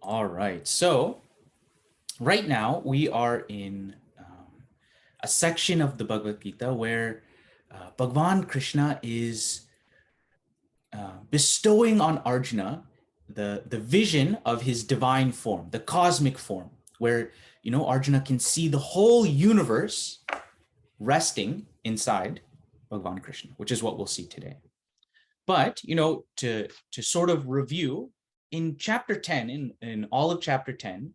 All right. So right now we are in a section of the Bhagavad Gita where Bhagavan Krishna is bestowing on Arjuna the vision of his divine form, the cosmic form, where Arjuna can see the whole universe resting inside Bhagavan Krishna, which is what we'll see today. But to sort of review, in chapter 10, in all of chapter 10,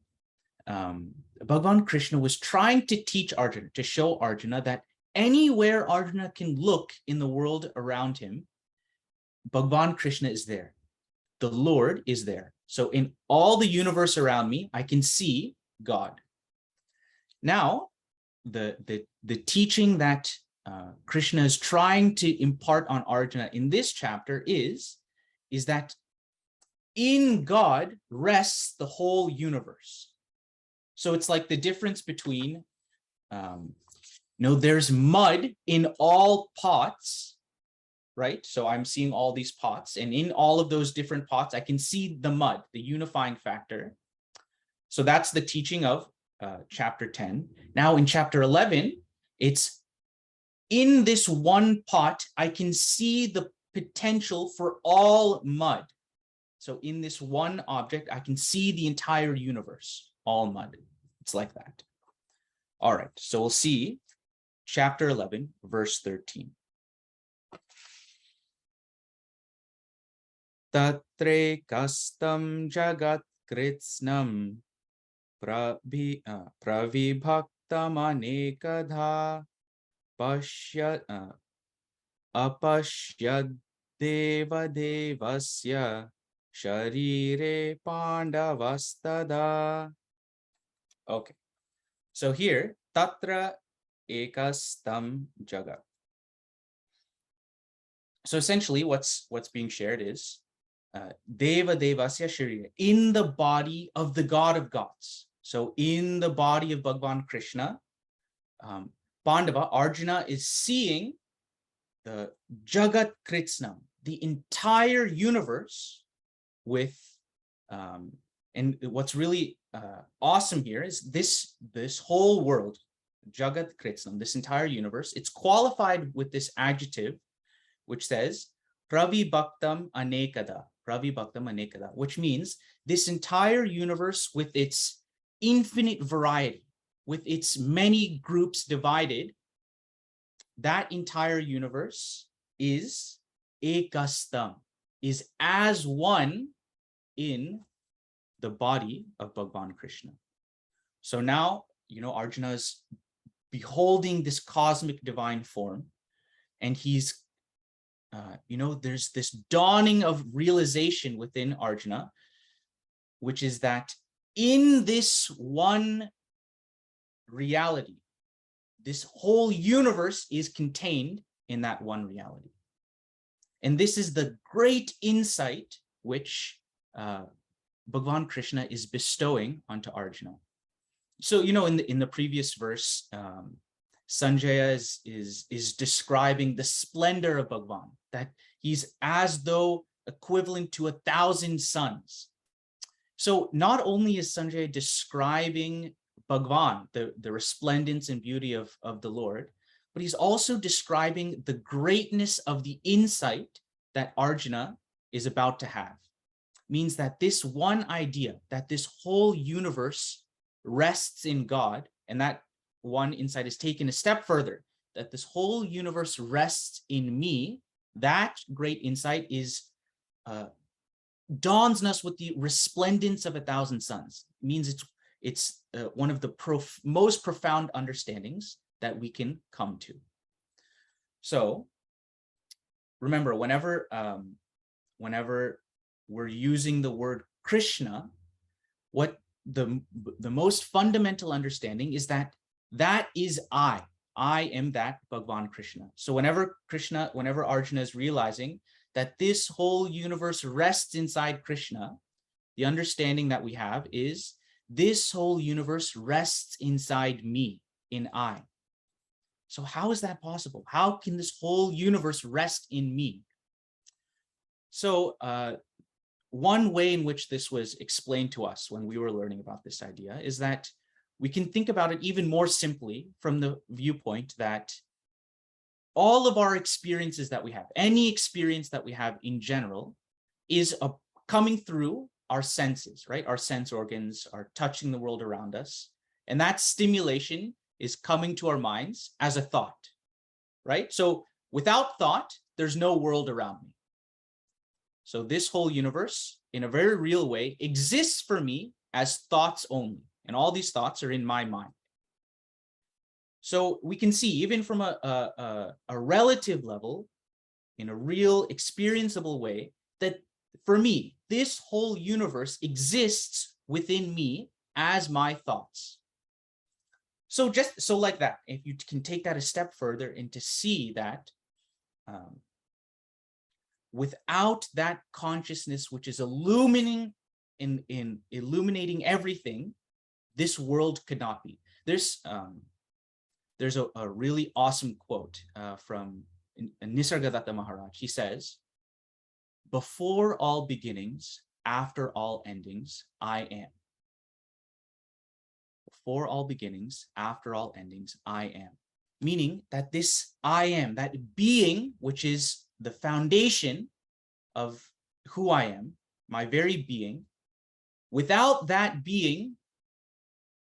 Bhagavan Krishna was trying to teach Arjuna, to show Arjuna that anywhere Arjuna can look in the world around him, Bhagavan Krishna is there. The Lord is there. So in all the universe around me, I can see God. Now, the teaching that Krishna is trying to impart on Arjuna in this chapter is that in God rests the whole universe. So it's like the difference between, there's mud in all pots, right? So I'm seeing all these pots, and in all of those different pots, I can see the mud, the unifying factor. So that's the teaching of chapter 10. Now in chapter 11, it's in this one pot, I can see the potential for all mud. So in this one object, I can see the entire universe, all mud. It's like that. All right, so we'll see chapter 11, verse 13. Tatre kastam jagat kritsnam pravibhaktam anekadha apashyad deva devasya sharire pandavastada. Okay, so here tatra ekastam jagat. So essentially what's being shared is deva devasya sharire, in the body of the God of gods. So in the body of Bhagavan Krishna, Pandava, Arjuna is seeing the Jagat Kritsnam, the entire universe with, and what's really awesome here is this whole world, Jagat Kritsnam, this entire universe, it's qualified with this adjective, which says, Pravi Bhaktam Anekada, which means this entire universe with its infinite variety, with its many groups divided, that entire universe is ekastam, is as one in the body of Bhagavan Krishna. So now, Arjuna is beholding this cosmic divine form, and he's, there's this dawning of realization within Arjuna, which is that in this one reality, this whole universe is contained in that one reality. And this is the great insight which Bhagavan Krishna is bestowing onto Arjuna. So, in the previous verse, Sanjaya is describing the splendor of Bhagavan, that he's as though equivalent to 1,000 suns. So not only is Sanjaya describing Bhagavan, the resplendence and beauty of the Lord, but he's also describing the greatness of the insight that Arjuna is about to have. Means that this one idea, that this whole universe rests in God, and that one insight is taken a step further, that this whole universe rests in me, that great insight is dawns on us with the resplendence of 1,000 suns. It means it's one of the most profound understandings that we can come to. So remember, whenever we're using the word Krishna, what the most fundamental understanding is that is I am that Bhagwan Krishna. So whenever Arjuna is realizing that this whole universe rests inside Krishna, the understanding that we have is this whole universe rests inside me, in I. So how is that possible? How can this whole universe rest in me? So one way in which this was explained to us when we were learning about this idea is that we can think about it even more simply from the viewpoint that all of our experiences that we have, any experience that we have in general, is coming through our senses, right? Our sense organs are touching the world around us. And that stimulation is coming to our minds as a thought, right? So without thought, there's no world around me. So this whole universe, in a very real way, exists for me as thoughts only. And all these thoughts are in my mind. So we can see, even from a relative level, in a real experienceable way, that for me, this whole universe exists within me as my thoughts. So just so like that, if you can take that a step further and to see that without that consciousness, which is illuminating everything, this world could not be. There's a really awesome quote from Nisargadatta Maharaj. He says, "Before all beginnings, after all endings, I am." Before all beginnings, after all endings, I am. Meaning that this I am, that being, which is the foundation of who I am, my very being, without that being,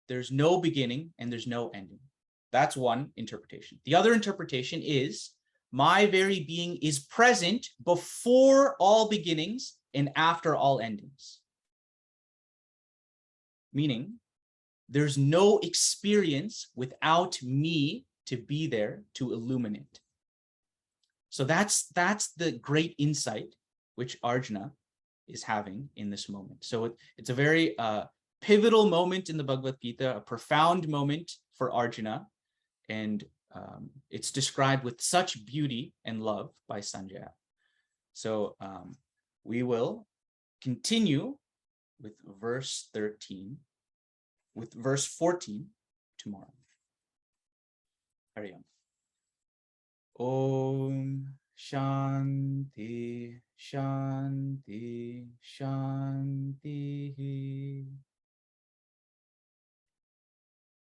there's no beginning and there's no ending. That's one interpretation. The other interpretation is my very being is present before all beginnings and after all endings. Meaning there's no experience without me to be there to illuminate. So that's the great insight which Arjuna is having in this moment. So it's a very pivotal moment in the Bhagavad Gita, a profound moment for Arjuna, and it's described with such beauty and love by Sanjaya. So we will continue with verse 13, with verse 14 tomorrow. Hari Om. Om Shanti Shanti Shanti.